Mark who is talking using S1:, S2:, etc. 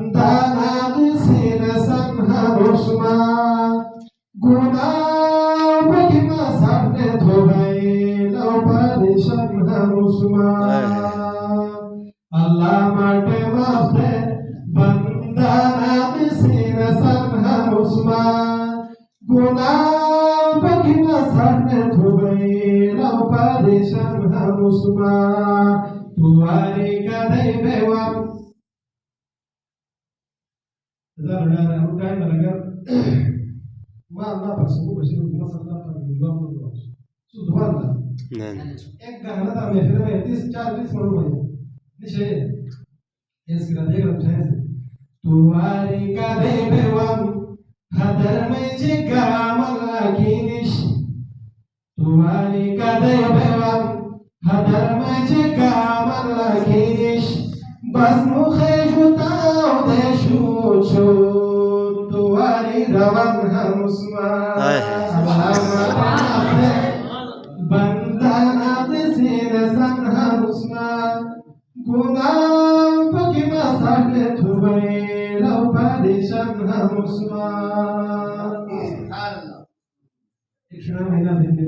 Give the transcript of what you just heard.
S1: बंधनात सिरसन हरुष्मा गुना बगिमा सामने धोबाई लो परिशन हरुष्मा अल्लाह माटे वास्ते बंधनात सिरसन हरुष्मा गुना बगिमा सामने धोबाई लो परिशन हरुष्मा तुवारी कदई बेवा Zara aku kai balagar ma Allah pasmu bashir kuma sallallahu alaihi wa sallam subhanallah एक गाना था मैं फिर मैं 30 40 करोड़ में निशे इसके राधे ग्रंथ है तुम्हारी का देवम हदर में जिगा मलाकिनिश तुम्हारी का देवम हदर में जिगा मलाकिनिश बस मुखे जुताओ देशु छो तुम्हारी रवन हम बंधनात सिरसन हरुष्मा गुनाम पगिमा साके थुबे लो परिशन हरुष्मा एक क्षण महिला दिन के